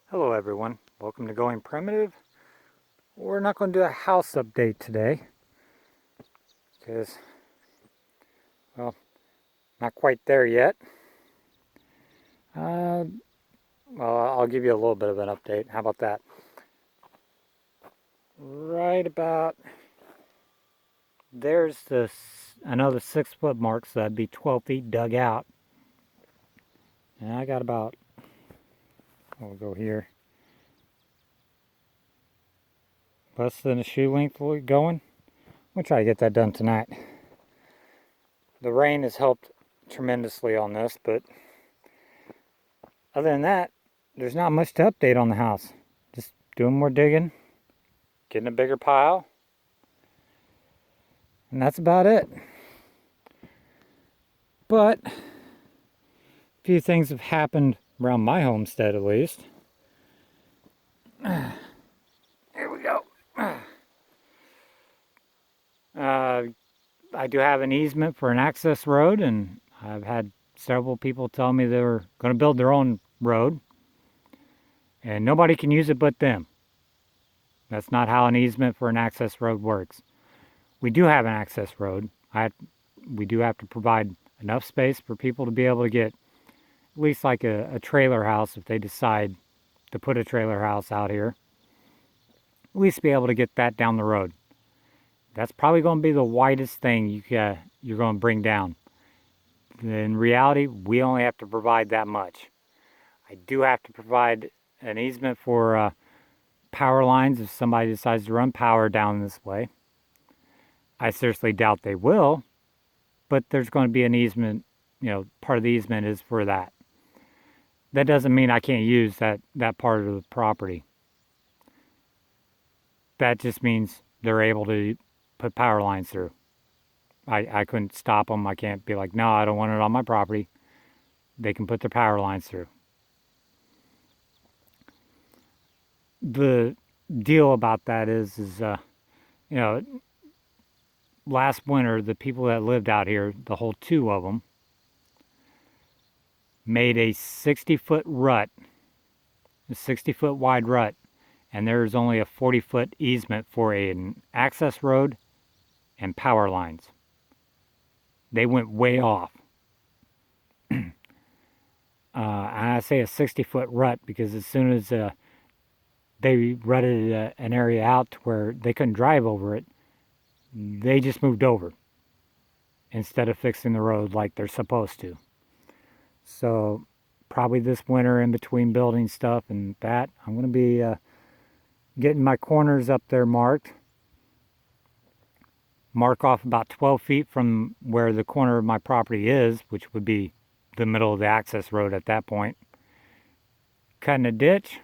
Hello everyone, welcome to Going Primitive. We're not going to do a house update today because, well, not quite there yet. Uh, I'll give you a little bit of an update. How about that? Right about there's another 6 foot mark, so that'd be 12 feet dug out. And I got about, we'll go here, less than a shoe length going. We'll try to get that done tonight. The rain has helped tremendously on this, but other than that, there's not much to update on the house. Just doing more digging, getting a bigger pile, and that's about it. But a few things have happened around my homestead, at least. Here we go. I do have an easement for an access road, and I've had several people tell me they were going to build their own road, and nobody can use it but them. That's not how an easement for an access road works. We do have an access road. We do have to provide enough space for people to be able to get at least like a trailer house if they decide to put a trailer house out here. At least be able to get that down the road. That's probably going to be the widest thing you're going to bring down. In reality, we only have to provide that much. I do have to provide an easement for power lines if somebody decides to run power down this way. I seriously doubt they will, but there's going to be an easement, part of the easement is for that. That doesn't mean I can't use that part of the property. That just means they're able to put power lines through. I couldn't stop them. I can't be like, no, I don't want it on my property. They can put their power lines through. The deal about that is last winter, the people that lived out here, the whole two of them, made a 60-foot rut, a 60-foot wide rut, and there's only a 40-foot easement for an access road and power lines. They went way off. I say a 60-foot rut because as soon as they rutted an area out to where they couldn't drive over it, they just moved over instead of fixing the road like they're supposed to. So probably this winter, in between building stuff and that, I'm going to be getting my corners up there marked. Mark off about 12 feet from where the corner of my property is, which would be the middle of the access road at that point. Cutting a ditch,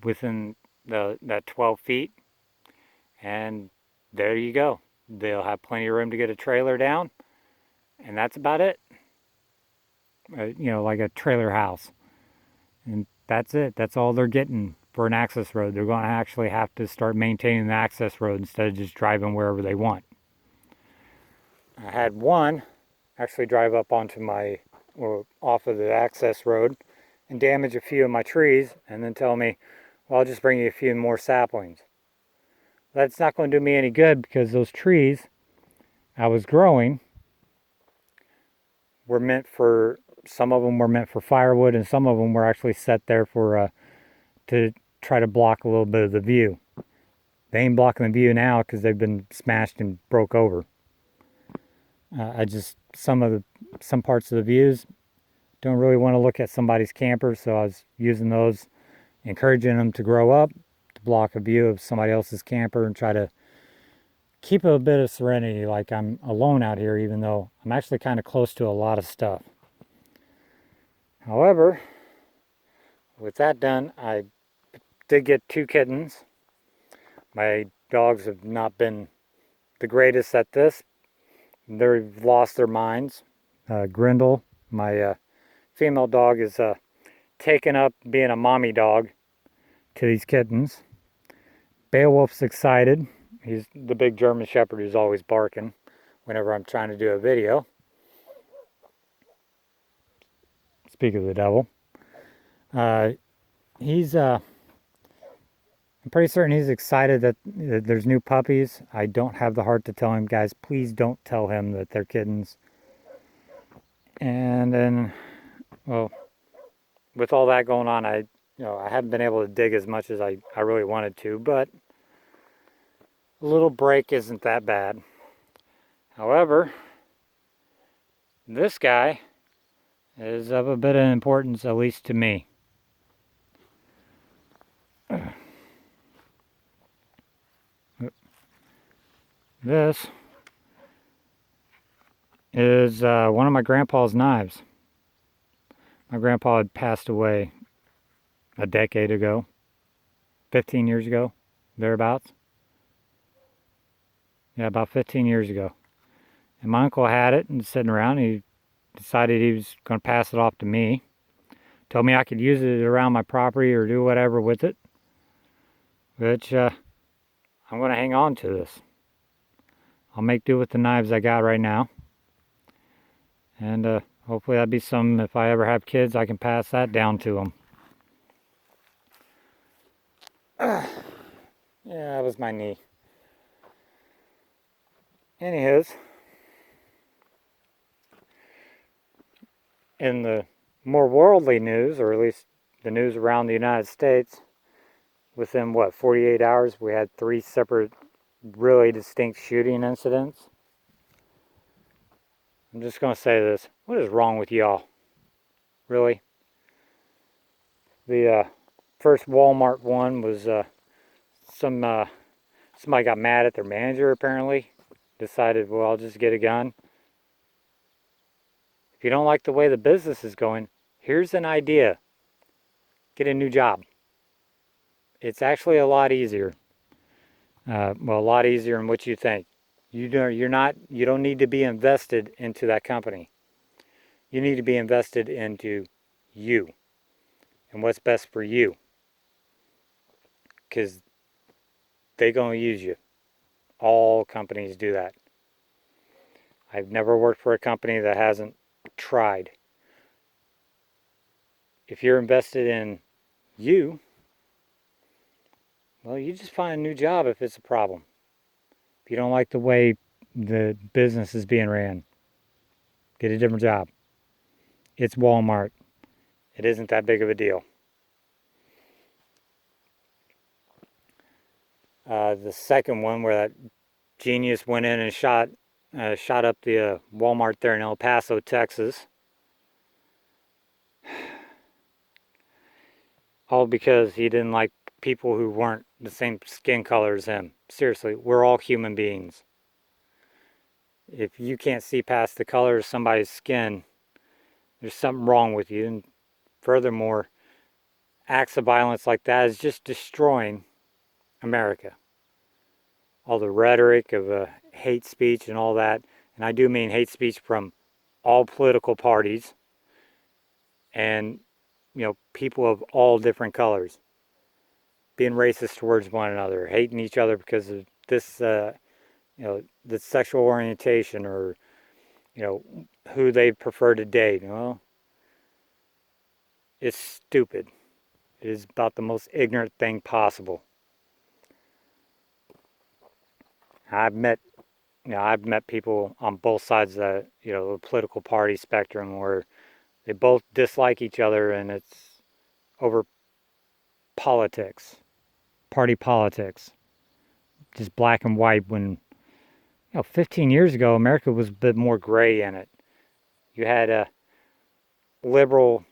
within that 12 feet, and there you go. They'll have plenty of room to get a trailer down, and that's about it. Like a trailer house, and that's it. That's all they're getting for an access road. They're going to actually have to start maintaining the access road instead of just driving wherever they want. I had one actually drive up onto off of the access road and damage a few of my trees and then tell me, well, I'll just bring you a few more saplings. That's not going to do me any good because those trees I was growing were some of them were meant for firewood and some of them were actually set there to try to block a little bit of the view. They ain't blocking the view now because they've been smashed and broke over. Some parts of the views don't really want to look at somebody's camper, so I was using those, encouraging them to grow up, to block a view of somebody else's camper and try to keep a bit of serenity, like I'm alone out here, even though I'm actually kind of close to a lot of stuff. However, with that done, I did get 2 kittens. My dogs have not been the greatest at this. They've lost their minds. Grindle, my female dog, is taken up being a mommy dog to these kittens. Beowulf's excited. He's the big German Shepherd who's always barking whenever I'm trying to do a video. Speak of the devil. He's I'm pretty certain he's excited that there's new puppies. I don't have the heart to tell him, guys, please don't tell him that they're kittens. And then, well, with all that going on, I haven't been able to dig as much as I really wanted to, but a little break isn't that bad. However, this guy is of a bit of importance, at least to me. This is one of my grandpa's knives. My grandpa had passed away a decade ago, 15 years ago, thereabouts. Yeah, about 15 years ago. And my uncle had it and sitting around. He decided he was going to pass it off to me. Told me I could use it around my property or do whatever with it. Which I'm going to hang on to this. I'll make do with the knives I got right now. And hopefully that'd be some, if I ever have kids, I can pass that down to them. Yeah, that was my knee. Anywho's, in the more worldly news, or at least the news around the United States, within 48 hours, we had 3 separate, really distinct shooting incidents. I'm just going to say this. What is wrong with y'all? Really? The first Walmart one was somebody got mad at their manager, apparently. Decided, well, I'll just get a gun. If you don't like the way the business is going, here's an idea. Get a new job. It's actually a lot easier. A lot easier than what you think. You don't need to be invested into that company. You need to be invested into you and what's best for you. Because they're going to use you. All companies do that. I've never worked for a company that hasn't tried. If you're invested in you, well, you just find a new job if it's a problem. If you don't like the way the business is being ran, get a different job. It's Walmart. It isn't that big of a deal. The second one, where that genius went in and shot up the Walmart there in El Paso, Texas. All because he didn't like people who weren't the same skin color as him. Seriously, we're all human beings. If you can't see past the color of somebody's skin, there's something wrong with you. And furthermore, acts of violence like that is just destroying America. All the rhetoric of hate speech and all that, and I do mean hate speech from all political parties and people of all different colors being racist towards one another, hating each other because of this the sexual orientation or who they prefer to date. Well, it's stupid. It is about the most ignorant thing possible. I've met people on both sides of the political party spectrum where they both dislike each other, and it's over politics, party politics, just black and white. When 15 years ago, America was a bit more gray in it. You had liberal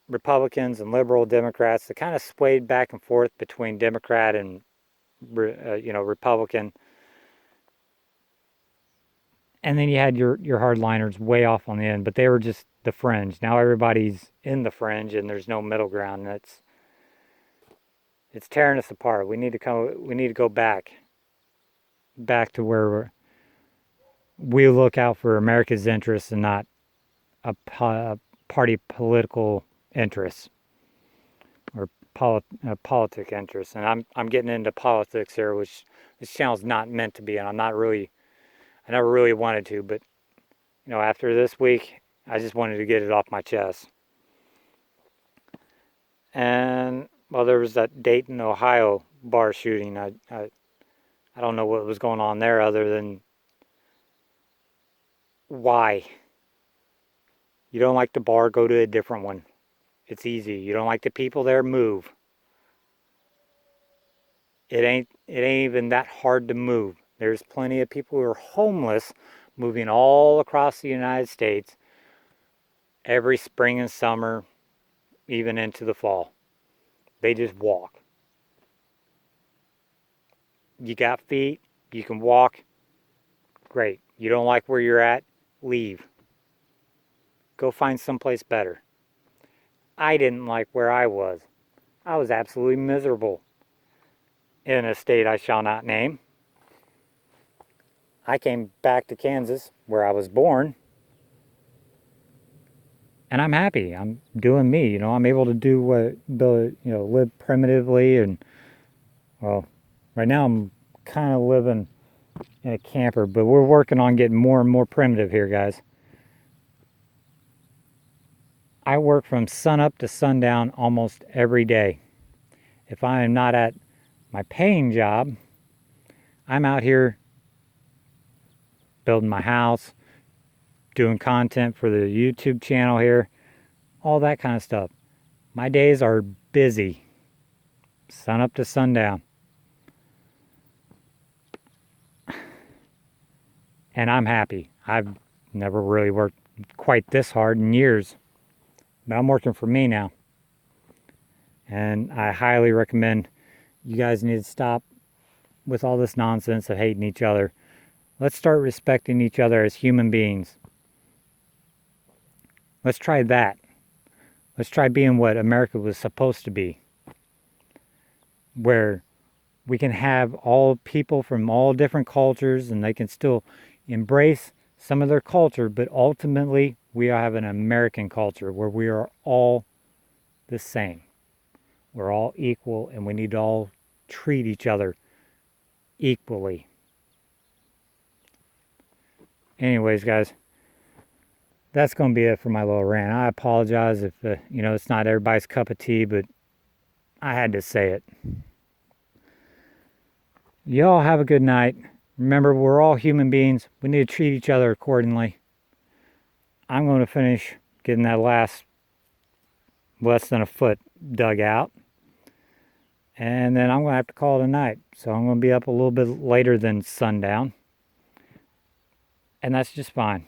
Republicans and liberal Democrats that kind of swayed back and forth between Democrat and Republican. And then you had your hardliners way off on the end, but they were just the fringe. Now everybody's in the fringe, and there's no middle ground. And it's tearing us apart. We need to go back to where we look out for America's interests and not a party political interests or politic interests. And I'm getting into politics here, which this channel's not meant to be, and I never really wanted to, but after this week, I just wanted to get it off my chest. And well, there was that Dayton, Ohio bar shooting. I don't know what was going on there other than why. You don't like the bar, go to a different one. It's easy. You don't like the people there, move. It ain't even that hard to move. There's plenty of people who are homeless moving all across the United States every spring and summer, even into the fall. They just walk. You got feet, you can walk, great. You don't like where you're at, leave. Go find someplace better. I didn't like where I was. I was absolutely miserable in a state I shall not name. I came back to Kansas, where I was born, and I'm happy. I'm doing me. I'm able to do live primitively, and well, right now I'm kind of living in a camper, but we're working on getting more and more primitive here, guys. I work from sunup to sundown almost every day. If I am not at my paying job, I'm out here building my house, doing content for the YouTube channel here, all that kind of stuff. My days are busy, sun up to sundown. And I'm happy. I've never really worked quite this hard in years, but I'm working for me now. And I highly recommend you guys need to stop with all this nonsense of hating each other. Let's start respecting each other as human beings. Let's try that. Let's try being what America was supposed to be, where we can have all people from all different cultures and they can still embrace some of their culture, but ultimately we have an American culture where we are all the same. We're all equal and we need to all treat each other equally. Anyways, guys, that's going to be it for my little rant. I apologize if, it's not everybody's cup of tea, but I had to say it. Y'all have a good night. Remember, we're all human beings. We need to treat each other accordingly. I'm going to finish getting that last less than a foot dug out. And then I'm going to have to call it a night. So I'm going to be up a little bit later than sundown. And that's just fine.